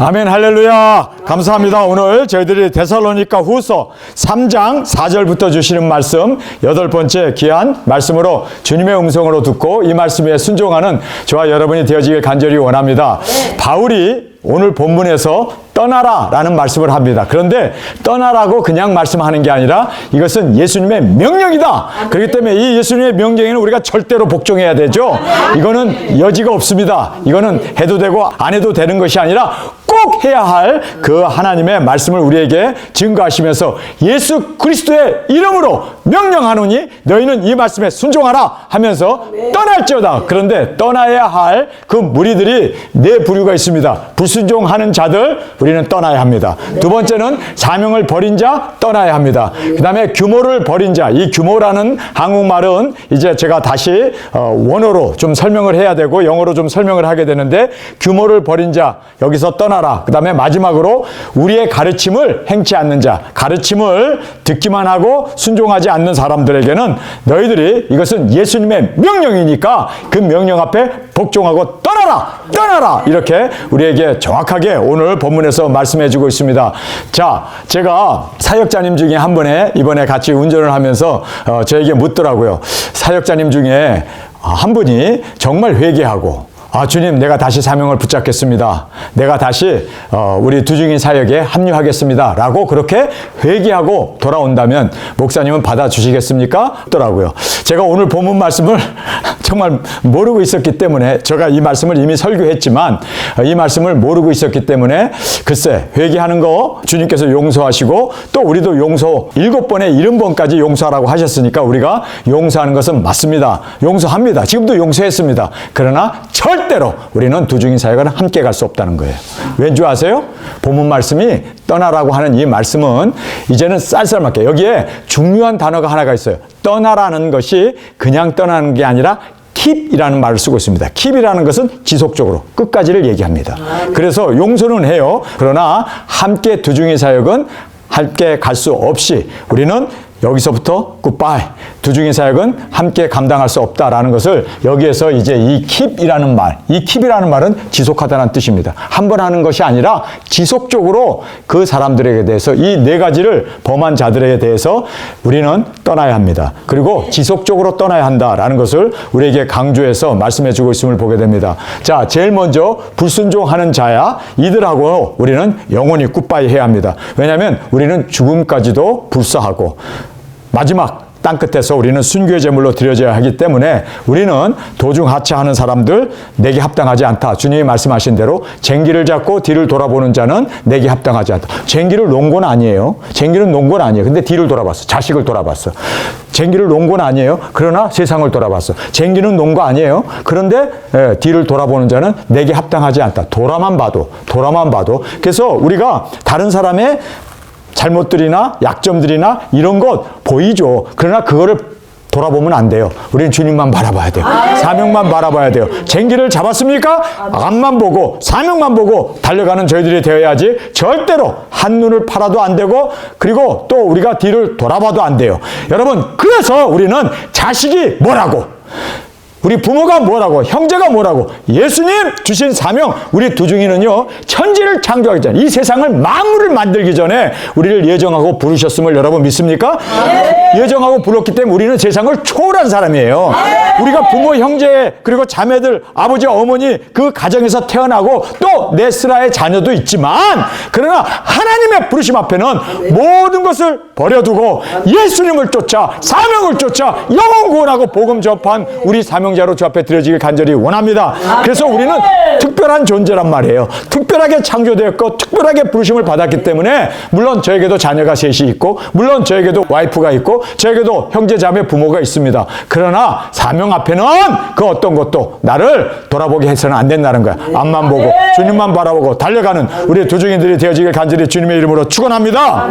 아멘, 할렐루야. 감사합니다. 오늘 저희들이 데살로니가 후서 3장 4절부터 주시는 말씀, 8번째 귀한 말씀으로 주님의 음성으로 듣고 이 말씀에 순종하는 저와 여러분이 되어지길 간절히 원합니다. 바울이 오늘 본문에서 떠나라 라는 말씀을 합니다. 그런데 떠나라고 그냥 말씀하는 게 아니라 이것은 예수님의 명령이다. 그렇기 때문에 이 예수님의 명령에는 우리가 절대로 복종해야 되죠. 이거는 여지가 없습니다. 이거는 해도 되고 안 해도 되는 것이 아니라 꼭 해야 할 그 하나님의 말씀을 우리에게 증거하시면서 예수 그리스도의 이름으로 명령하노니 너희는 이 말씀에 순종하라 하면서 떠날지어다. 그런데 떠나야 할 그 무리들이 네 부류가 있습니다. 불순종하는 자들, 우리는 떠나야 합니다. 두 번째는 사명을 버린 자, 떠나야 합니다. 그 다음에 규모를 버린 자, 이 규모라는 한국말은 이제 제가 다시 원어로 좀 설명을 해야 되고 영어로 좀 설명을 하게 되는데, 규모를 버린 자, 여기서 떠나라. 그 다음에 마지막으로 우리의 가르침을 행치 않는 자, 가르침을 듣기만 하고 순종하지 않는 사람들에게는 너희들이 이것은 예수님의 명령이니까 그 명령 앞에 복종하고 떠나라 이렇게 우리에게 정확하게 오늘 본문에서 말씀해 주고 있습니다. 자, 제가 사역자님 중에 한 분에 이번에 같이 운전을 하면서 저에게 묻더라고요. 사역자님 중에 한 분이 정말 회개하고, 주님, 내가 다시 사명을 붙잡겠습니다. 내가 다시 우리 두중인 사역에 합류하겠습니다. 라고 그렇게 회개하고 돌아온다면 목사님은 받아주시겠습니까? 하더라고요. 제가 오늘 본문 말씀을 정말 모르고 있었기 때문에, 제가 이 말씀을 이미 설교했지만 이 말씀을 모르고 있었기 때문에 글쎄, 회개하는 거 주님께서 용서하시고 또 우리도 용서 7번에 70번까지 용서하라고 하셨으니까 우리가 용서하는 것은 맞습니다. 용서합니다. 지금도 용서했습니다. 그러나 절대로 우리는 두중인 사역은 함께 갈 수 없다는 거예요. 왠지 아세요? 본문 말씀이 떠나라고 하는 이 말씀은 이제는 쌀쌀맞게, 여기에 중요한 단어가 하나가 있어요. 떠나라는 것이 그냥 떠나는 게 아니라 keep이라는 말을 쓰고 있습니다. keep이라는 것은 지속적으로 끝까지를 얘기합니다. 그래서 용서는 해요. 그러나 함께 두중인 사역은 함께 갈 수 없이 우리는 여기서부터 굿바이, 두중인 사역은 함께 감당할 수 없다라는 것을 여기에서 이제 이 keep이라는 말, 이 keep이라는 말은 지속하다는 뜻입니다. 한 번 하는 것이 아니라 지속적으로 그 사람들에게 대해서, 이 네 가지를 범한 자들에 대해서 우리는 떠나야 합니다. 그리고 지속적으로 떠나야 한다라는 것을 우리에게 강조해서 말씀해 주고 있음을 보게 됩니다. 자, 제일 먼저 불순종하는 자야, 이들하고 우리는 영원히 굿바이 해야 합니다. 왜냐하면 우리는 죽음까지도 불사하고 마지막 땅끝에서 우리는 순교의 제물로 드려져야 하기 때문에 우리는 도중하차하는 사람들, 내게 합당하지 않다. 주님이 말씀하신 대로 쟁기를 잡고 뒤를 돌아보는 자는 내게 합당하지 않다. 쟁기를 놓은 건 아니에요. 쟁기는 놓은 건 아니에요. 근데 뒤를 돌아봤어. 자식을 돌아봤어. 쟁기를 놓은 건 아니에요. 그러나 세상을 돌아봤어. 쟁기는 놓은 거 아니에요. 그런데 뒤를 돌아보는 자는 내게 합당하지 않다. 돌아만 봐도. 그래서 우리가 다른 사람의 잘못들이나 약점들이나 이런 것 보이죠. 그러나 그거를 돌아보면 안 돼요. 우리는 주님만 바라봐야 돼요. 사명만 바라봐야 돼요. 쟁기를 잡았습니까? 앞만 보고 사명만 보고 달려가는 저희들이 되어야지 절대로 한눈을 팔아도 안 되고, 그리고 또 우리가 뒤를 돌아봐도 안 돼요. 여러분, 그래서 우리는 자식이 뭐라고, 우리 부모가 뭐라고, 형제가 뭐라고, 예수님 주신 사명, 우리 두중이는요, 천지를 창조하기 전에, 이 세상을 만물을 만들기 전에 우리를 예정하고 부르셨음을 여러분 믿습니까? 예정하고 불렀기 때문에 우리는 세상을 초월한 사람이에요. 우리가 부모, 형제, 그리고 자매들, 아버지, 어머니 그 가정에서 태어나고 또 네스라의 자녀도 있지만, 그러나 하나님의 부르심 앞에는 모든 것을 버려두고 예수님을 쫓아, 사명을 쫓아 영혼 구원하고 복음 접한 우리 사명자로 주 앞에 드려지길 간절히 원합니다. 그래서 우리는 특별한 존재란 말이에요. 특별하게 창조되었고 특별하게 부르심을 받았기 때문에, 물론 저에게도 자녀가 셋이 있고, 물론 저에게도 와이프가 있고, 저에게도 형제, 자매, 부모가 있습니다. 그러나 사명 앞에는 그 어떤 것도 나를 돌아보게 해서는 안 된다는 거야. 앞만 보고 주님만 바라보고 달려가는 우리 두중인들이 되어지길 간절히 주님의 이름으로 축원합니다.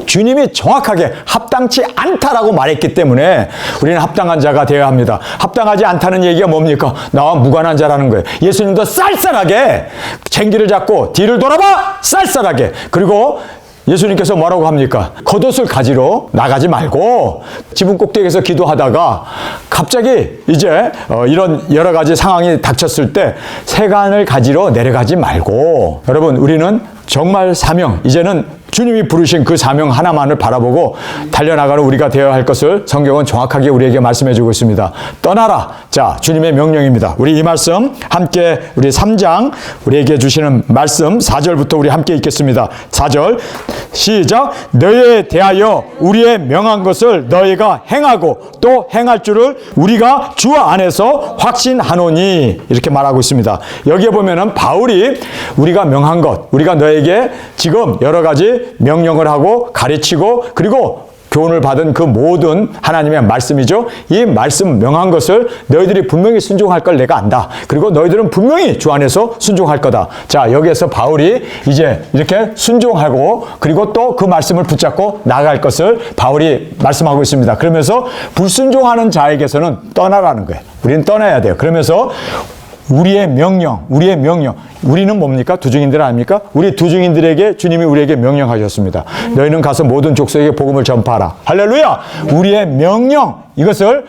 주님이 정확하게 합당치 않다라고 말했기 때문에 우리는 합당한 자가 되어야 합니다. 합당하지 않다는 얘기가 뭡니까? 나와 무관한 자라는 거예요. 예수님도 쌀쌀하게 쟁기를 잡고 뒤를 돌아봐, 쌀쌀하게, 그리고 예수님께서 뭐라고 합니까? 겉옷을 가지러 나가지 말고 지붕 꼭대기에서 기도하다가 갑자기 이제 이런 여러 가지 상황이 닥쳤을 때 세간을 가지러 내려가지 말고, 여러분 우리는 정말 사명, 이제는 주님이 부르신 그 사명 하나만을 바라보고 달려나가는 우리가 되어야 할 것을 성경은 정확하게 우리에게 말씀해 주고 있습니다. 떠나라. 자, 주님의 명령입니다. 우리 이 말씀 함께 우리 3장 우리에게 주시는 말씀 4절부터 우리 함께 읽겠습니다. 4절 시작. 너희에 대하여 우리의 명한 것을 너희가 행하고 또 행할 줄을 우리가 주 안에서 확신하노니, 이렇게 말하고 있습니다. 여기에 보면은 바울이 우리가 명한 것, 우리가 너에게 지금 여러 가지 명령을 하고 가르치고 그리고 교훈을 받은 그 모든 하나님의 말씀이죠. 이 말씀 명한 것을 너희들이 분명히 순종할 걸 내가 안다. 그리고 너희들은 분명히 주 안에서 순종할 거다. 자, 여기에서 바울이 이제 이렇게 순종하고 그리고 또 그 말씀을 붙잡고 나아갈 것을 바울이 말씀하고 있습니다. 그러면서 불순종하는 자에게서는 떠나라는 거예요. 우리는 떠나야 돼요. 그러면서 우리의 명령. 우리는 뭡니까? 두중인들 아닙니까? 우리 두중인들에게 주님이 우리에게 명령하셨습니다. 너희는 가서 모든 족속에게 복음을 전파하라. 할렐루야! 우리의 명령, 이것을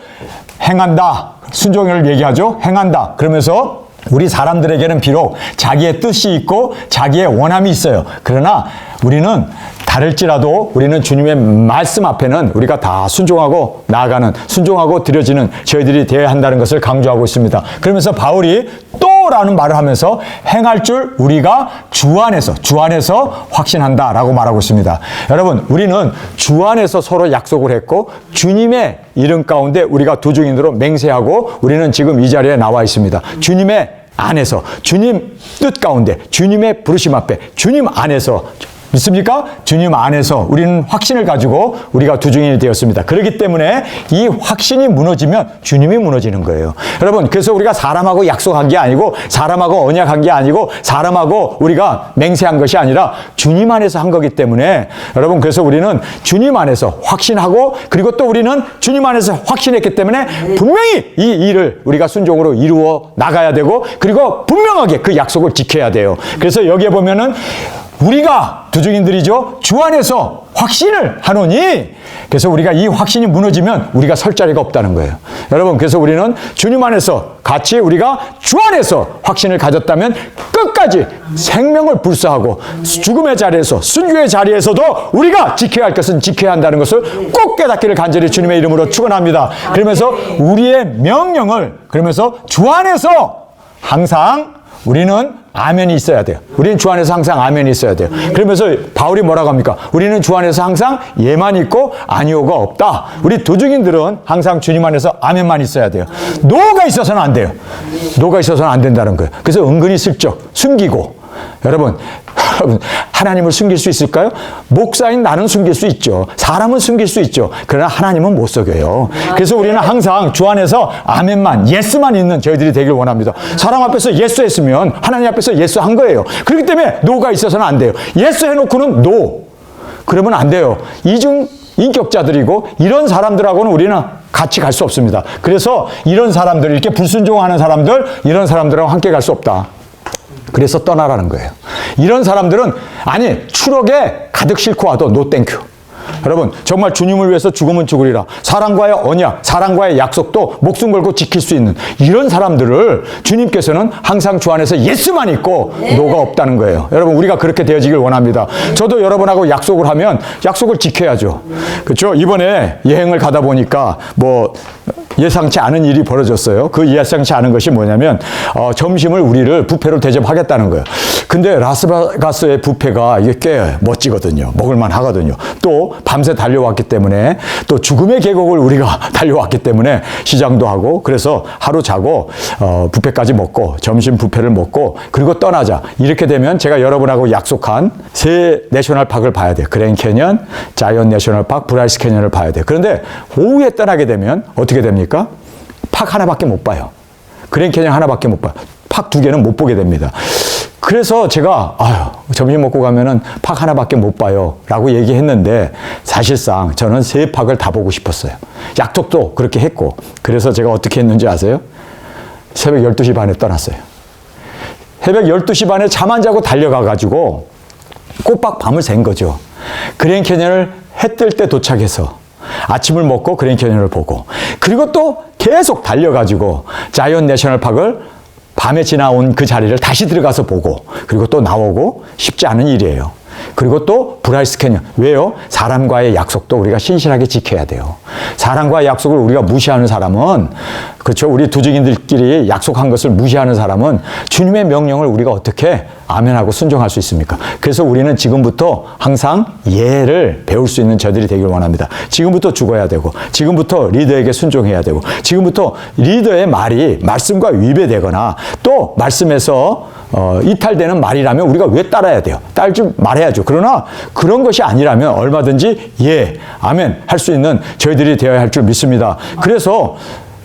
행한다. 순종을 얘기하죠. 행한다. 그러면서 우리 사람들에게는 비록 자기의 뜻이 있고 자기의 원함이 있어요. 그러나 우리는 다를지라도 우리는 주님의 말씀 앞에는 우리가 다 순종하고 나아가는, 순종하고 드려지는 저희들이 되어야 한다는 것을 강조하고 있습니다. 그러면서 바울이 또라는 말을 하면서 행할 줄 우리가 주 안에서 확신한다라고 말하고 있습니다. 여러분, 우리는 주 안에서 서로 약속을 했고 주님의 이름 가운데 우리가 두중인으로 맹세하고 우리는 지금 이 자리에 나와 있습니다. 주님의 안에서, 주님 뜻 가운데, 주님의 부르심 앞에, 주님 안에서, 믿습니까? 주님 안에서 우리는 확신을 가지고 우리가 두중인이 되었습니다. 그렇기 때문에 이 확신이 무너지면 주님이 무너지는 거예요. 여러분, 그래서 우리가 사람하고 약속한 게 아니고 사람하고 언약한 게 아니고 사람하고 우리가 맹세한 것이 아니라 주님 안에서 한 거기 때문에 여러분, 그래서 우리는 주님 안에서 확신하고 그리고 또 우리는 주님 안에서 확신했기 때문에 분명히 이 일을 우리가 순종으로 이루어 나가야 되고 그리고 분명하게 그 약속을 지켜야 돼요. 그래서 여기에 보면은 우리가 두중인들이죠. 주 안에서 확신을 하노니, 그래서 우리가 이 확신이 무너지면 우리가 설 자리가 없다는 거예요. 여러분, 그래서 우리는 주님 안에서 같이 우리가 주 안에서 확신을 가졌다면 끝까지 생명을 불사하고 죽음의 자리에서, 순교의 자리에서도 우리가 지켜야 할 것은 지켜야 한다는 것을 꼭 깨닫기를 간절히 주님의 이름으로 축원합니다. 그러면서 우리의 명령을, 그러면서 주 안에서 항상 우리는 아멘이 있어야 돼요. 우리는 주 안에서 항상 아멘이 있어야 돼요. 그러면서 바울이 뭐라고 합니까? 우리는 주 안에서 항상 예만 있고 아니오가 없다. 우리 두중인들은 항상 주님 안에서 아멘만 있어야 돼요. 노가 있어서는 안 돼요. 노가 있어서는 안 된다는 거예요. 그래서 은근히 슬쩍 숨기고, 여러분 하나님을 숨길 수 있을까요? 목사인 나는 숨길 수 있죠. 사람은 숨길 수 있죠. 그러나 하나님은 못 속여요. 그래서 우리는 항상 주 안에서 아멘만, 예스만 있는 저희들이 되길 원합니다. 사람 앞에서 예스 했으면 하나님 앞에서 예스 한 거예요. 그렇기 때문에 노가 있어서는 안 돼요. 예스 해놓고는 노, 그러면 안 돼요. 이중 인격자들이고 이런 사람들하고는 우리는 같이 갈 수 없습니다. 그래서 이런 사람들, 이렇게 불순종하는 사람들, 이런 사람들하고 함께 갈 수 없다. 그래서 떠나라는 거예요. 이런 사람들은 아니 추럭에 가득 싣고 와도 노 땡큐. 여러분, 정말 주님을 위해서 죽으면 죽으리라. 사랑과의 언약, 사랑과의 약속도 목숨 걸고 지킬 수 있는 이런 사람들을 주님께서는 항상 주 안에서 예스만 있고 노가 없다는 거예요. 여러분, 우리가 그렇게 되어지길 원합니다. 저도 여러분하고 약속을 하면 약속을 지켜야죠. 그렇죠? 이번에 여행을 가다 보니까 뭐 예상치 않은 일이 벌어졌어요. 그 예상치 않은 것이 뭐냐면 점심을 우리를 뷔페로 대접하겠다는 거예요. 근데 라스베가스의 뷔페가 이게 꽤 멋지거든요. 먹을만 하거든요. 또 밤새 달려왔기 때문에, 또 죽음의 계곡을 우리가 달려왔기 때문에 시장도 하고, 그래서 하루 자고 뷔페까지 먹고 점심 뷔페를 먹고 그리고 떠나자. 이렇게 되면 제가 여러분하고 약속한 세 내셔널파크를 봐야 돼요. 그랜 캐년, 자이언 내셔널파크, 브라이스 캐년을 봐야 돼요. 그런데 오후에 떠나게 되면 어떻게 됩니까? 팍 하나밖에 못 봐요. 그랜 캐년 하나밖에 못 봐요. 팍 두 개는 못 보게 됩니다. 그래서 제가 점심 먹고 가면은 팍 하나밖에 못 봐요 라고 얘기했는데, 사실상 저는 세 팍을 다 보고 싶었어요. 약속도 그렇게 했고. 그래서 제가 어떻게 했는지 아세요? 새벽 12시 반에 떠났어요. 새벽 12시 반에 잠 안 자고 달려가 가지고 꼬박 밤을 샌 거죠. 그랜 캐년을 해 뜰 때 도착해서 아침을 먹고 그랜 캐년을 보고, 그리고 또 계속 달려가지고 자이언트 내셔널 파크를 밤에 지나온 그 자리를 다시 들어가서 보고, 그리고 또 나오고, 쉽지 않은 일이에요. 그리고 또 브라이스 캐년. 왜요? 사람과의 약속도 우리가 신실하게 지켜야 돼요. 사람과의 약속을 우리가 무시하는 사람은, 그렇죠, 우리 두증인들끼리 약속한 것을 무시하는 사람은 주님의 명령을 우리가 어떻게 아멘하고 순종할 수 있습니까? 그래서 우리는 지금부터 항상 예를 배울 수 있는 저들이 되길 원합니다. 지금부터 죽어야 되고, 지금부터 리더에게 순종해야 되고, 지금부터 리더의 말이 말씀과 위배되거나 또 말씀에서 이탈되는 말이라면 우리가 왜 따라야 돼요? 따르지 말해야죠. 그러나 그런 것이 아니라면 얼마든지 예, 아멘 할 수 있는 저희들이 되어야 할 줄 믿습니다. 그래서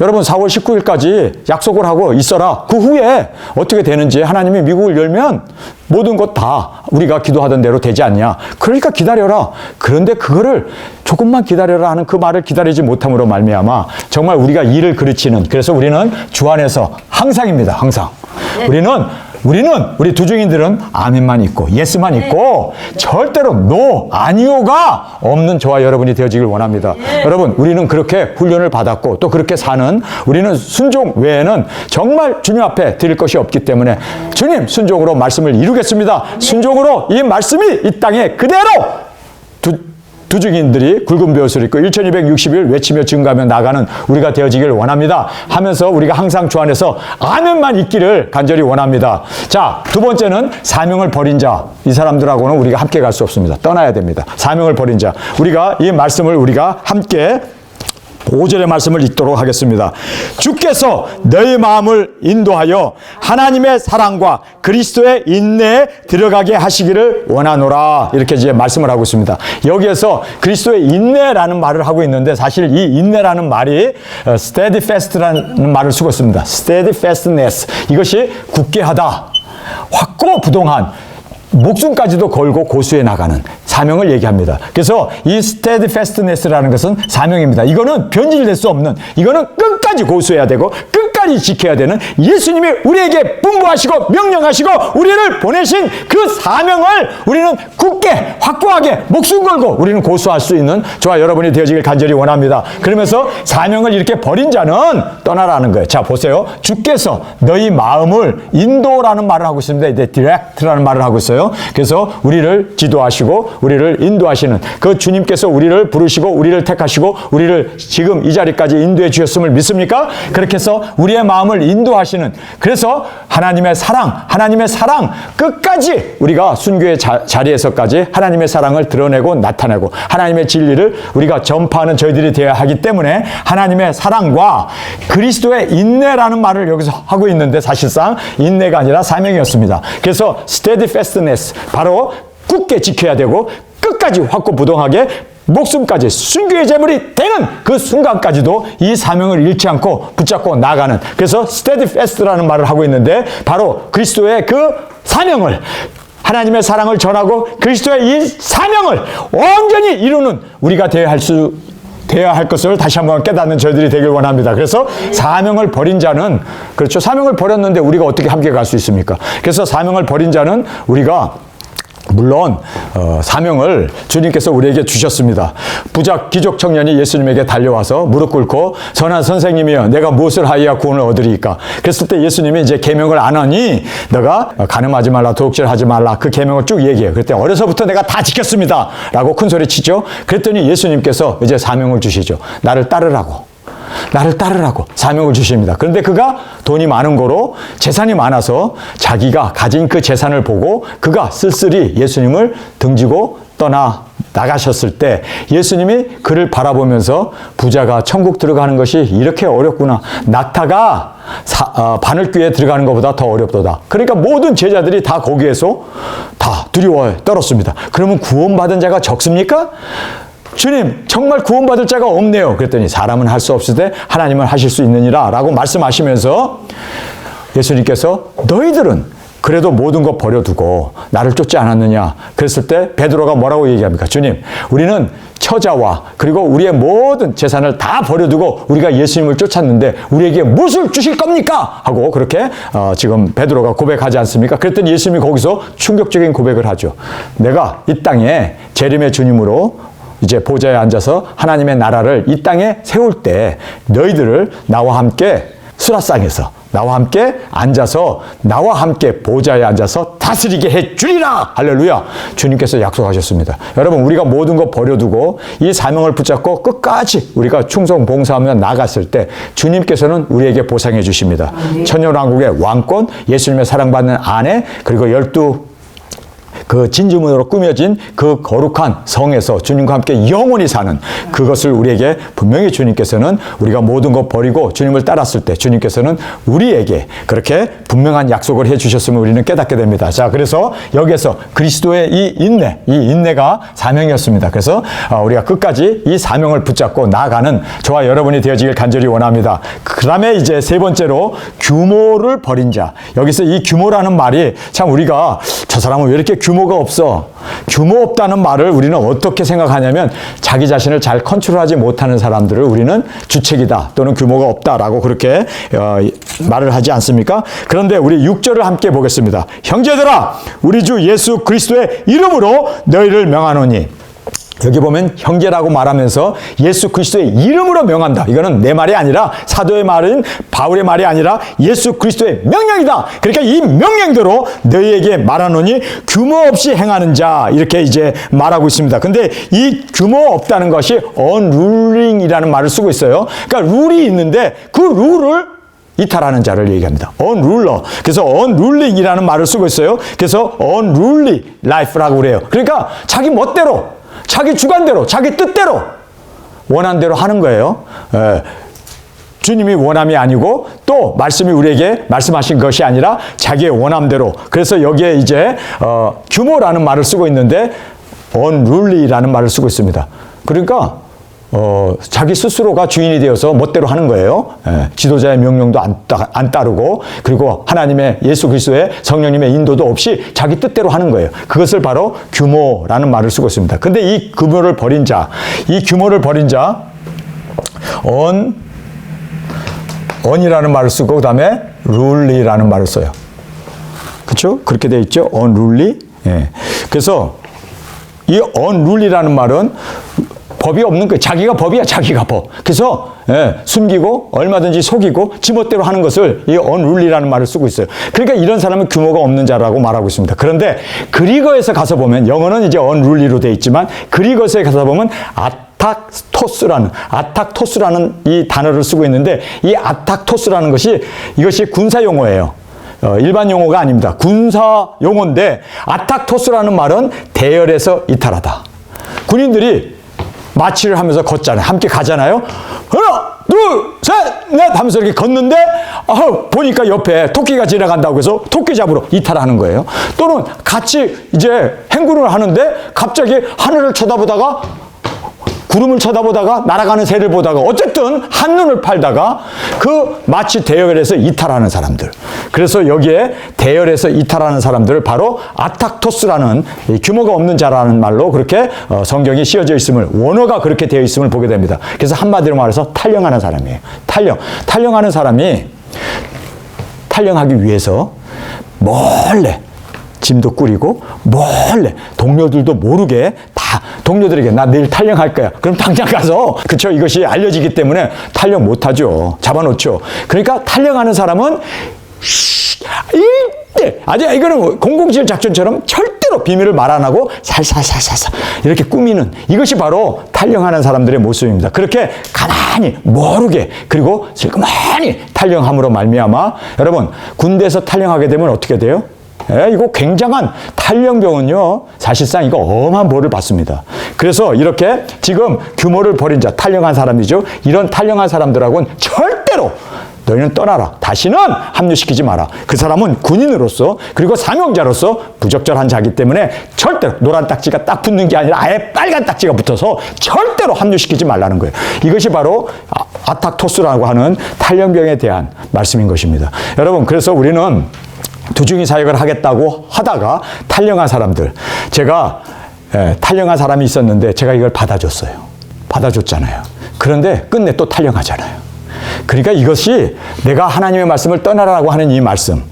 여러분 4월 19일까지 약속을 하고 있어라. 그 후에 어떻게 되는지, 하나님이 미국을 열면 모든 것 다 우리가 기도하던 대로 되지 않냐. 그러니까 기다려라. 그런데 그거를 조금만 기다려라 하는 그 말을 기다리지 못함으로 말미암아 정말 우리가 일을 그르치는, 그래서 우리는 주 안에서 항상입니다. 항상. 네. 우리 두중인들은 아멘만 있고 예스만 있고 절대로 노, 아니오가 없는 저와 여러분이 되어지길 원합니다. 여러분, 우리는 그렇게 훈련을 받았고 또 그렇게 사는, 우리는 순종 외에는 정말 주님 앞에 드릴 것이 없기 때문에 주님 순종으로 말씀을 이루겠습니다. 순종으로 이 말씀이 이 땅에 그대로 두중인들이 굵은 벼슬 입고 1260일 외치며 증가하며 나가는 우리가 되어지길 원합니다. 하면서 우리가 항상 주 안에서 아멘만 있기를 간절히 원합니다. 자, 두 번째는 사명을 버린 자. 이 사람들하고는 우리가 함께 갈 수 없습니다. 떠나야 됩니다. 사명을 버린 자. 우리가 이 말씀을 우리가 함께 5절의 말씀을 읽도록 하겠습니다. 주께서 너희 마음을 인도하여 하나님의 사랑과 그리스도의 인내에 들어가게 하시기를 원하노라. 이렇게 이제 말씀을 하고 있습니다. 여기에서 그리스도의 인내라는 말을 하고 있는데, 사실 이 인내라는 말이 steadfast라는 말을 쓰고 있습니다. steadfastness. 이것이 굳게 하다, 확고부동한, 목숨까지도 걸고 고수해 나가는 사명을 얘기합니다. 그래서 이 steadfastness라는 것은 사명입니다. 이거는 변질될 수 없는, 이거는 끝까지 고수해야 되고 끝까지 지켜야 되는, 예수님이 우리에게 분부하시고 명령하시고 우리를 보내신 그 사명을 우리는 굳게 확고하게 목숨 걸고 우리는 고수할 수 있는 저와 여러분이 되어지길 간절히 원합니다. 그러면서 사명을 이렇게 버린 자는 떠나라는 거예요. 자, 보세요. 주께서 너희 마음을 인도라는 말을 하고 있습니다. 이제 direct라는 말을 하고 있어요. 그래서 우리를 지도하시고 우리를 인도하시는 그 주님께서 우리를 부르시고 우리를 택하시고 우리를 지금 이 자리까지 인도해 주셨음을 믿습니까? 그렇게 해서 우리의 마음을 인도하시는, 그래서 하나님의 사랑 끝까지 우리가 순교의 자리에서까지 하나님의 사랑을 드러내고 나타내고 하나님의 진리를 우리가 전파하는 저희들이 되어야 하기 때문에 하나님의 사랑과 그리스도의 인내라는 말을 여기서 하고 있는데, 사실상 인내가 아니라 사명이었습니다. 그래서 steadfastness, 바로 굳게 지켜야 되고 끝까지 확고부동하게 목숨까지 순교의 제물이 되는 그 순간까지도 이 사명을 잃지 않고 붙잡고 나가는, 그래서 steadfast라는 말을 하고 있는데, 바로 그리스도의 그 사명을, 하나님의 사랑을 전하고 그리스도의 이 사명을 온전히 이루는 우리가 되어야 할 것을 다시 한번 깨닫는 저희들이 되길 원합니다. 그래서 사명을 버린 자는, 그렇죠, 사명을 버렸는데 우리가 어떻게 함께 갈 수 있습니까? 그래서 사명을 버린 자는 우리가 물론 사명을 주님께서 우리에게 주셨습니다. 부작 귀족 청년이 예수님에게 달려와서 무릎 꿇고 선한 선생님이여 내가 무엇을 하여야 구원을 얻으리이까? 그랬을 때 예수님이 이제 계명을 안 하니 너가 간음하지 말라, 도둑질하지 말라, 그 계명을 쭉 얘기해요. 그때 어려서부터 내가 다 지켰습니다 라고 큰 소리 치죠. 그랬더니 예수님께서 이제 사명을 주시죠. 나를 따르라고 사명을 주십니다. 그런데 그가 돈이 많은 거로, 재산이 많아서 자기가 가진 그 재산을 보고 그가 쓸쓸히 예수님을 등지고 나가셨을 때 예수님이 그를 바라보면서 부자가 천국 들어가는 것이 이렇게 어렵구나, 낙타가 바늘귀에 들어가는 것보다 더 어렵도다. 그러니까 모든 제자들이 다 거기에서 다 두려워해 떨었습니다. 그러면 구원받은 자가 적습니까? 주님, 정말 구원받을 자가 없네요. 그랬더니 사람은 할 수 없으되 하나님은 하실 수 있느니라 라고 말씀하시면서 예수님께서 너희들은 그래도 모든 것 버려두고 나를 쫓지 않았느냐? 그랬을 때 베드로가 뭐라고 얘기합니까? 주님, 우리는 처자와 그리고 우리의 모든 재산을 다 버려두고 우리가 예수님을 쫓았는데 우리에게 무엇을 주실 겁니까? 하고 그렇게 지금 베드로가 고백하지 않습니까? 그랬더니 예수님이 거기서 충격적인 고백을 하죠. 내가 이 땅에 재림의 주님으로 이제 보좌에 앉아서 하나님의 나라를 이 땅에 세울 때 너희들을 나와 함께 수라상에서 나와 함께 앉아서 나와 함께 보좌에 앉아서 다스리게 해주리라. 할렐루야. 주님께서 약속하셨습니다. 여러분, 우리가 모든 것 버려두고 이 사명을 붙잡고 끝까지 우리가 충성 봉사하며 나갔을 때 주님께서는 우리에게 보상해 주십니다. 천년왕국의 왕권, 예수님의 사랑받는 아내, 그리고 12 그 진주문으로 꾸며진 그 거룩한 성에서 주님과 함께 영원히 사는 그것을 우리에게 분명히 주님께서는 우리가 모든 것 버리고 주님을 따랐을 때 주님께서는 우리에게 그렇게 분명한 약속을 해 주셨음을 우리는 깨닫게 됩니다. 자, 그래서 여기에서 그리스도의 이 인내가 사명이었습니다. 그래서 우리가 끝까지 이 사명을 붙잡고 나아가는 저와 여러분이 되어지길 간절히 원합니다. 그 다음에 이제 세 번째로 규모를 버린 자. 여기서 이 규모라는 말이 참 우리가 저 사람은 왜 이렇게 규모가 없어? 규모 없다는 말을 우리는 어떻게 생각하냐면 자기 자신을 잘 컨트롤하지 못하는 사람들을 우리는 주책이다 또는 규모가 없다라고 그렇게 말을 하지 않습니까? 그런데 우리 6절을 함께 보겠습니다. 형제들아, 우리 주 예수 그리스도의 이름으로 너희를 명하노니. 여기 보면 형제라고 말하면서 예수 그리스도의 이름으로 명한다. 이거는 내 말이 아니라 사도의 말은 바울의 말이 아니라 예수 그리스도의 명령이다. 그러니까 이 명령대로 너희에게 말하노니 규모 없이 행하는 자, 이렇게 이제 말하고 있습니다. 근데 이 규모 없다는 것이 unruling이라는 말을 쓰고 있어요. 그러니까 룰이 있는데 그 룰을 이탈하는 자를 얘기합니다. unruler. 그래서 unruling이라는 말을 쓰고 있어요. 그래서 unruly life라고 그래요. 그러니까 자기 멋대로, 자기 주관대로, 자기 뜻대로, 원한대로 하는 거예요. 주님이 원함이 아니고 또 말씀이 우리에게 말씀하신 것이 아니라 자기의 원함대로. 그래서 여기에 이제 규모라는 말을 쓰고 있는데 unruly라는 말을 쓰고 있습니다. 그러니까 자기 스스로가 주인이 되어서 멋대로 하는 거예요. 지도자의 명령도 안 따르고, 그리고 하나님의 예수 그리스도의 성령님의 인도도 없이 자기 뜻대로 하는 거예요. 그것을 바로 규모라는 말을 쓰고 있습니다. 근데 이 규모를 버린 자, on이라는 말을 쓰고 그 다음에 ruly라는 말을 써요. 그렇죠? 그렇게 돼 있죠. unruly. 그래서 이 unruly라는 말은 법이 없는 거예요. 자기가 법이야, 자기가 법. 그래서 숨기고 얼마든지 속이고 지멋대로 하는 것을 이 unruly라는 말을 쓰고 있어요. 그러니까 이런 사람은 규모가 없는 자라고 말하고 있습니다. 그런데 그리거에서 가서 보면, 영어는 이제 unruly로 되어 있지만 그리거에 가서 보면 아탁토스라는 이 단어를 쓰고 있는데, 이 아탁토스라는 것이 이것이 군사 용어예요. 일반 용어가 아닙니다. 군사 용어인데 아탁토스라는 말은 대열에서 이탈하다. 군인들이 마치를 하면서 걷잖아요. 함께 가잖아요. 하나, 둘, 셋, 넷 하면서 이렇게 걷는데 보니까 옆에 토끼가 지나간다고 해서 토끼 잡으러 이탈하는 거예요. 또는 같이 이제 행군을 하는데 갑자기 하늘을 쳐다보다가, 구름을 쳐다보다가, 날아가는 새를 보다가, 어쨌든 한눈을 팔다가 그 마치 대열에서 이탈하는 사람들. 그래서 여기에 대열에서 이탈하는 사람들을 바로 아탁토스라는, 규모가 없는 자라는 말로 그렇게 성경이 씌어져 있음을, 원어가 그렇게 되어 있음을 보게 됩니다. 그래서 한마디로 말해서 탈령하는 사람이에요. 탈령하는 사람이 탈령하기 위해서 몰래 짐도 꾸리고 몰래 동료들도 모르게 다 동료들에게 나 내일 탈령할 거야. 그럼 당장 가서, 그쵸? 이것이 알려지기 때문에 탈령 못하죠. 잡아놓죠. 그러니까 탈령하는 사람은 이거는 007 작전처럼 절대로 비밀을 말 안 하고 살살살살살 이렇게 꾸미는, 이것이 바로 탈령하는 사람들의 모습입니다. 그렇게 가만히 모르게, 그리고 슬그머니 탈령함으로 말미암아, 여러분 군대에서 탈령하게 되면 어떻게 돼요? 이거 굉장한 탈령병은요, 사실상 이거 엄한 벌을 받습니다. 그래서 이렇게 지금 규모를 버린 자, 탈령한 사람이죠. 이런 탈령한 사람들하고는 절대로 너희는 떠나라. 다시는 합류시키지 마라. 그 사람은 군인으로서, 그리고 사명자로서 부적절한 자기 때문에 절대로 노란 딱지가 딱 붙는 게 아니라 아예 빨간 딱지가 붙어서 절대로 합류시키지 말라는 거예요. 이것이 바로 아탁토스라고 하는 탈령병에 대한 말씀인 것입니다. 여러분, 그래서 우리는 두중이 사역을 하겠다고 하다가 탈령한 사람들, 제가 탈령한 사람이 있었는데 제가 이걸 받아줬어요. 받아줬잖아요. 그런데 끝내 또 탈령하잖아요. 그러니까 이것이 내가 하나님의 말씀을 떠나라고 하는 이 말씀,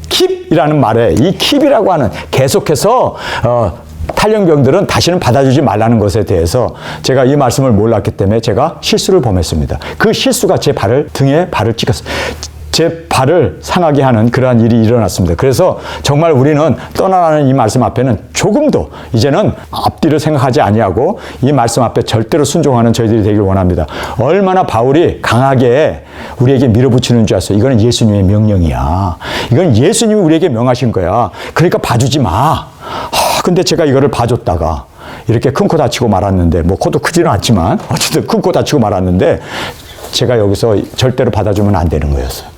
킵이라는 말에 이 킵이라고 하는 계속해서 탈령병들은 다시는 받아주지 말라는 것에 대해서 제가 이 말씀을 몰랐기 때문에 제가 실수를 범했습니다. 그 실수가 제 등에 발을 찍었어요. 제 발을 상하게 하는 그러한 일이 일어났습니다. 그래서 정말 우리는 떠나라는 이 말씀 앞에는 조금도 이제는 앞뒤를 생각하지 아니하고 이 말씀 앞에 절대로 순종하는 저희들이 되길 원합니다. 얼마나 바울이 강하게 우리에게 밀어붙이는 줄 아세요? 이거는 예수님의 명령이야. 이건 예수님이 우리에게 명하신 거야. 그러니까 봐주지 마. 근데 제가 이거를 봐줬다가 이렇게 큰 코 다치고 말았는데, 뭐 코도 크지는 않지만 어쨌든 큰 코 다치고 말았는데 제가 여기서 절대로 받아주면 안 되는 거였어요.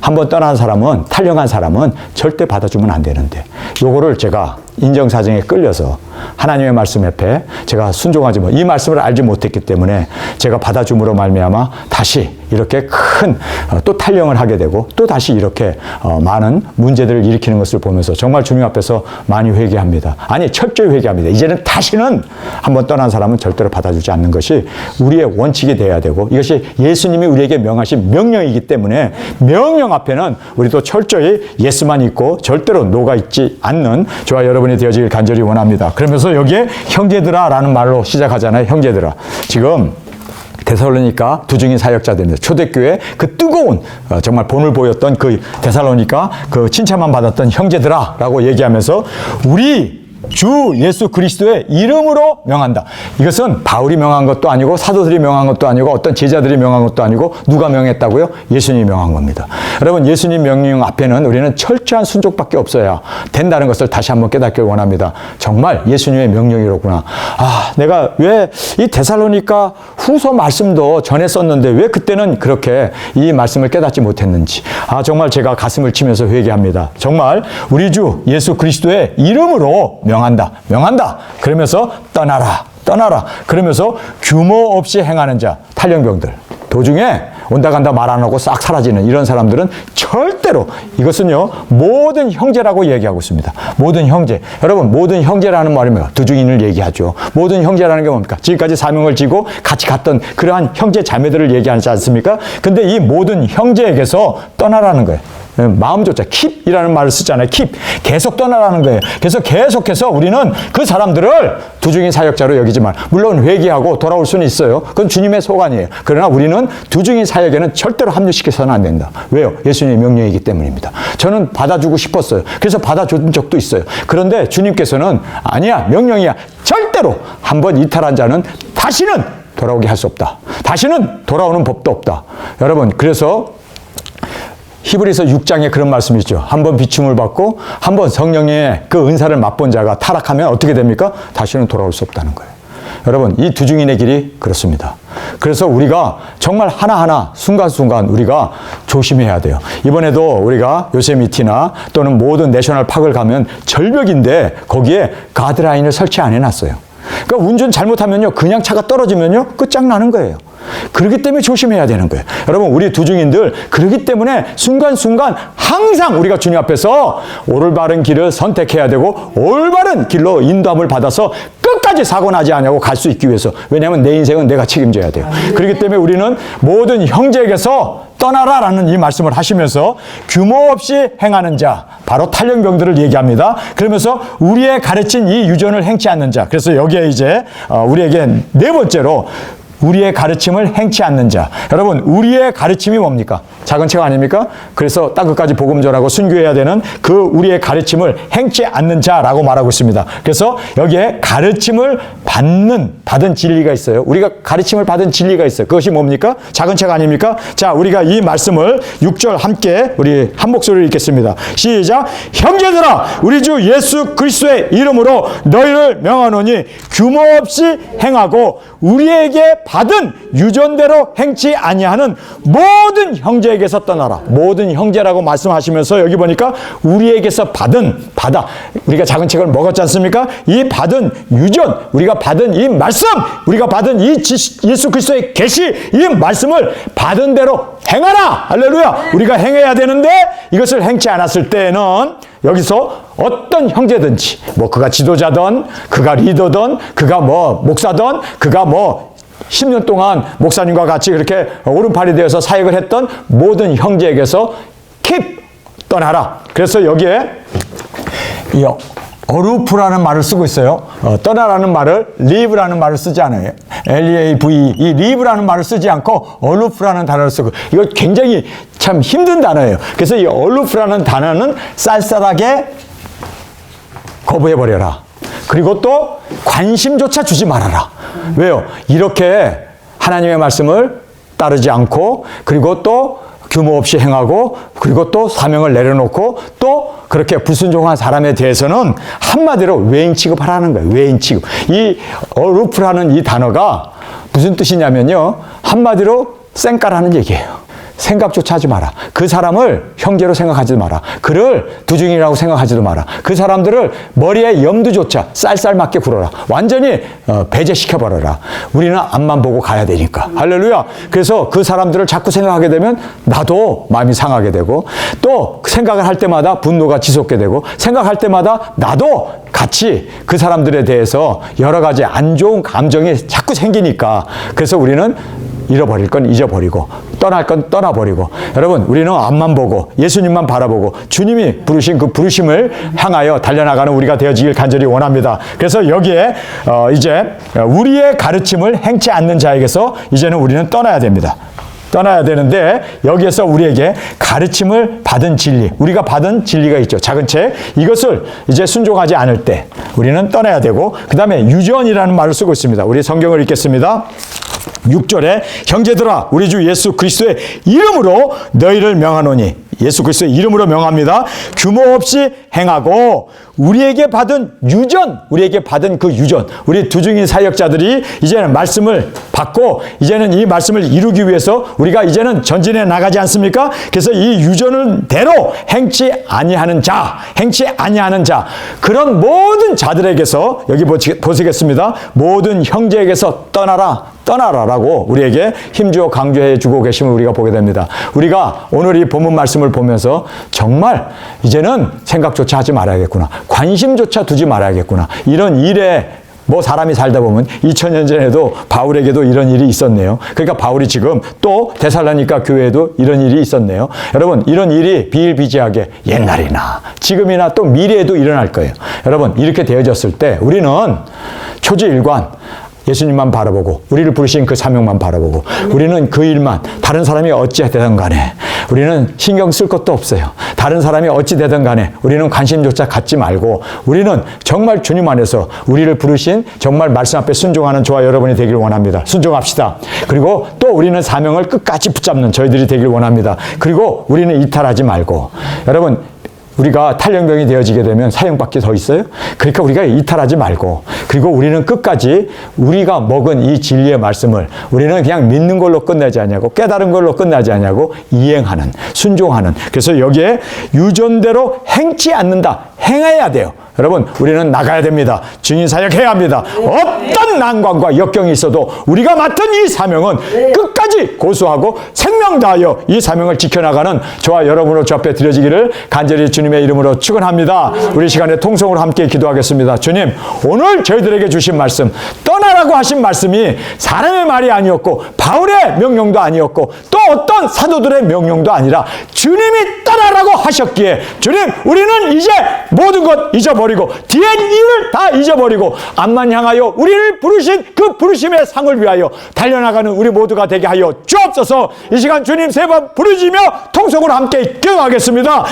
한번 떠난 사람은, 탈령한 사람은 절대 받아주면 안 되는데, 요거를 제가 인정사정에 끌려서 하나님의 말씀 옆에 제가 순종하지 이 말씀을 알지 못했기 때문에 제가 받아줌으로 말미암아 다시 이렇게 큰 또 탈령을 하게 되고 또 다시 이렇게 많은 문제들을 일으키는 것을 보면서 정말 주님 앞에서 많이 회개합니다. 아니, 철저히 회개합니다. 이제는 다시는 한번 떠난 사람은 절대로 받아주지 않는 것이 우리의 원칙이 돼야 되고, 이것이 예수님이 우리에게 명하신 명령이기 때문에 명령 앞에는 우리도 철저히 예수만 있고 절대로 노가 있지 않는 저와 여러분이 되어지길 간절히 원합니다. 그러면서 여기에 형제들아 라는 말로 시작하잖아요. 형제들아. 지금 데살로니가 두중인 사역자들입니다. 초대교회 그 뜨거운 정말 본을 보였던 그 데살로니가 그 칭찬만 받았던 형제들아 라고 얘기하면서 우리 주 예수 그리스도의 이름으로 명한다. 이것은 바울이 명한 것도 아니고 사도들이 명한 것도 아니고 어떤 제자들이 명한 것도 아니고 누가 명했다고요? 예수님이 명한 겁니다. 여러분, 예수님 명령 앞에는 우리는 철저한 순종밖에 없어야 된다는 것을 다시 한번 깨닫길 원합니다. 정말 예수님의 명령이로구나. 내가 왜 이 데살로니가 후서 말씀도 전했었는데 왜 그때는 그렇게 이 말씀을 깨닫지 못했는지. 정말 제가 가슴을 치면서 회개합니다. 정말 우리 주 예수 그리스도의 이름으로 명한다. 그러면서 떠나라. 그러면서 규모 없이 행하는 자, 탈령병들. 도중에 온다 간다 말 안 하고 싹 사라지는 이런 사람들은 절대로, 이것은요 모든 형제라고 얘기하고 있습니다. 모든 형제. 여러분, 모든 형제라는 말이 뭐예요? 두중인을 얘기하죠. 모든 형제라는 게 뭡니까? 지금까지 사명을 지고 같이 갔던 그러한 형제 자매들을 얘기하지 않습니까? 근데 이 모든 형제에게서 떠나라는 거예요. 마음조차 킵이라는 말을 쓰잖아요. 킵. 계속 떠나라는 거예요. 그래서 계속해서 우리는 그 사람들을 두중인 사역자로 여기지만, 물론 회개하고 돌아올 수는 있어요. 그건 주님의 소관이에요. 그러나 우리는 두중인 사역에는 절대로 합류시켜서는 안 된다. 왜요? 예수님의 명령이기 때문입니다. 저는 받아주고 싶었어요. 그래서 받아준 적도 있어요. 그런데 주님께서는 아니야, 명령이야. 절대로 한번 이탈한 자는 다시는 돌아오게 할 수 없다. 다시는 돌아오는 법도 없다. 여러분, 그래서 히브리서 6장에 그런 말씀이 있죠. 한번 비춤을 받고 한번 성령의 그 은사를 맛본 자가 타락하면 어떻게 됩니까? 다시는 돌아올 수 없다는 거예요. 여러분, 이 두중인의 길이 그렇습니다. 그래서 우리가 정말 하나하나 순간순간 우리가 조심해야 돼요. 이번에도 우리가 요세미티나 또는 모든 내셔널 파크를 가면 절벽인데 거기에 가드라인을 설치 안 해놨어요. 그러니까 운전 잘못하면요, 그냥 차가 떨어지면요 끝장나는 거예요. 그렇기 때문에 조심해야 되는 거예요. 여러분, 우리 두중인들 그렇기 때문에 순간순간 항상 우리가 주님 앞에서 올바른 길을 선택해야 되고 올바른 길로 인도함을 받아서 끝까지 사고 나지 않냐고 갈 수 있기 위해서. 왜냐하면 내 인생은 내가 책임져야 돼요. 그렇기 때문에 우리는 모든 형제에게서 떠나라라는 이 말씀을 하시면서 규모 없이 행하는 자, 바로 탈령병들을 얘기합니다. 그러면서 우리의 가르친 이 유전을 행치 않는 자. 그래서 여기에 이제 우리에게 네 번째로 우리의 가르침을 행치 않는 자. 여러분, 우리의 가르침이 뭡니까? 작은 책 아닙니까? 그래서 땅끝까지 복음 전하고 순교해야 되는 그 우리의 가르침을 행치 않는 자라고 말하고 있습니다. 그래서 여기에 가르침을 받은 진리가 있어요. 우리가 가르침을 받은 진리가 있어요. 그것이 뭡니까? 작은 책 아닙니까? 자, 우리가 이 말씀을 6절 함께 우리 한 목소리로 읽겠습니다. 시작. 형제들아, 우리 주 예수 그리스도의 이름으로 너희를 명하노니 규모 없이 행하고 우리에게 받은 유전대로 행치 아니하는 모든 형제에게서 떠나라. 모든 형제라고 말씀하시면서 여기 보니까 우리에게서 받아. 우리가 작은 책을 먹었지 않습니까? 이 받은 유전, 우리가 받은 이 말씀, 우리가 받은 이 예수 그리스도의 계시, 이 말씀을 받은 대로 행하라. 할렐루야. 우리가 행해야 되는데 이것을 행치 않았을 때에는 여기서 어떤 형제든지, 뭐 그가 지도자든, 그가 리더든, 그가 뭐 목사든, 그가 뭐 10년 동안 목사님과 같이 그렇게 오른팔이 되어서 사역을 했던 모든 형제에게서 keep, 떠나라. 그래서 여기에 이 어루프라는 말을 쓰고 있어요. 떠나라는 말을 leave라는 말을 쓰지 않아요. L-E-A-V-E. 이 leave라는 말을 쓰지 않고 어루프라는 단어를 쓰고, 이거 굉장히 참 힘든 단어예요. 그래서 이 어루프라는 단어는 쌀쌀하게 거부해버려라. 그리고 또 관심조차 주지 말아라. 왜요? 이렇게 하나님의 말씀을 따르지 않고, 그리고 또 규모 없이 행하고, 그리고 또 사명을 내려놓고, 또 그렇게 불순종한 사람에 대해서는 한마디로 외인 취급하라는 거예요. 외인 취급. 이 어루프라는 이 단어가 무슨 뜻이냐면요, 한마디로 쌩까라는 얘기예요. 생각조차 하지 마라. 그 사람을 형제로 생각하지도 마라. 그를 두중이라고 생각하지도 마라. 그 사람들을 머리에 염두조차 쌀쌀맞게 굴어라. 완전히 배제시켜버려라. 우리는 앞만 보고 가야 되니까. 할렐루야. 그래서 그 사람들을 자꾸 생각하게 되면 나도 마음이 상하게 되고, 또 생각을 할 때마다 분노가 지속게 되고, 생각할 때마다 나도 같이 그 사람들에 대해서 여러 가지 안 좋은 감정이 자꾸 생기니까, 그래서 우리는 잃어버릴 건 잊어버리고, 떠날 건 떠나버리고, 여러분, 우리는 앞만 보고 예수님만 바라보고 주님이 부르신 그 부르심을 향하여 달려나가는 우리가 되어지길 간절히 원합니다. 그래서 여기에 이제 우리의 가르침을 행치 않는 자에게서 이제는 우리는 떠나야 됩니다. 떠나야 되는데, 여기에서 우리에게 가르침을 받은 진리, 우리가 받은 진리가 있죠. 작은 책, 이것을 이제 순종하지 않을 때 우리는 떠나야 되고, 그 다음에 유전이라는 말을 쓰고 있습니다. 우리 성경을 읽겠습니다. 6절에 형제들아, 우리 주 예수 그리스도의 이름으로 너희를 명하노니, 예수 그리스도의 이름으로 명합니다. 규모 없이 행하고 우리에게 받은 유전, 우리에게 받은 그 유전, 우리 두중인 사역자들이 이제는 말씀을 받고 이제는 이 말씀을 이루기 위해서 우리가 이제는 전진해 나가지 않습니까? 그래서 이 유전을 대로 행치 아니하는 자, 그런 모든 자들에게서, 여기 보시겠습니다. 모든 형제에게서 떠나라라고 우리에게 힘주어 강조해 주고 계심을 우리가 보게 됩니다. 우리가 오늘 이 본문 말씀을 보면서 정말 이제는 생각조차 하지 말아야겠구나, 관심조차 두지 말아야겠구나, 이런 일에 뭐 사람이 살다 보면 2000년 전에도 바울에게도 이런 일이 있었네요. 그러니까 바울이 지금 또 데살로니가 교회에도 이런 일이 있었네요. 여러분, 이런 일이 비일비재하게 옛날이나 지금이나 또 미래에도 일어날 거예요. 여러분, 이렇게 되어졌을 때 우리는 초지일관 예수님만 바라보고, 우리를 부르신 그 사명만 바라보고, 우리는 그 일만, 다른 사람이 어찌 되든 간에 우리는 신경 쓸 것도 없어요. 다른 사람이 어찌 되든 간에 우리는 관심조차 갖지 말고, 우리는 정말 주님 안에서 우리를 부르신 정말 말씀 앞에 순종하는 저와 여러분이 되길 원합니다. 순종합시다. 그리고 또 우리는 사명을 끝까지 붙잡는 저희들이 되길 원합니다. 그리고 우리는 이탈하지 말고, 여러분, 우리가 탈영병이 되어지게 되면 사형밖에 더 있어요? 그러니까 우리가 이탈하지 말고, 그리고 우리는 끝까지 우리가 먹은 이 진리의 말씀을 우리는 그냥 믿는 걸로 끝나지 않냐고, 깨달은 걸로 끝나지 않냐고, 이행하는, 순종하는. 그래서 여기에 유전대로 행치 않는다, 행해야 돼요. 여러분, 우리는 나가야 됩니다. 증인 사역해야 합니다. 어떤 난관과 역경이 있어도 우리가 맡은 이 사명은 끝까지 고수하고 생명 다하여 이 사명을 지켜나가는 저와 여러분으로 주 앞에 드려지기를 간절히 주님의 이름으로 축원합니다. 우리 시간에 통성으로 함께 기도하겠습니다. 주님, 오늘 저희들에게 주신 말씀, 떠나라고 하신 말씀이 사람의 말이 아니었고 바울의 명령도 아니었고 또 어떤 사도들의 명령도 아니라 주님이 떠나라고 하셨기에, 주님, 우리는 이제 모든 것 잊어버리고 뒤에 일을 다 잊어버리고 앞만 향하여 우리를 부르신 그 부르심의 상을 위하여 달려나가는 우리 모두가 되게 하여 주옵소서. 이 시간 주님 세 번 부르짖으며 통성으로 함께 기도하겠습니다.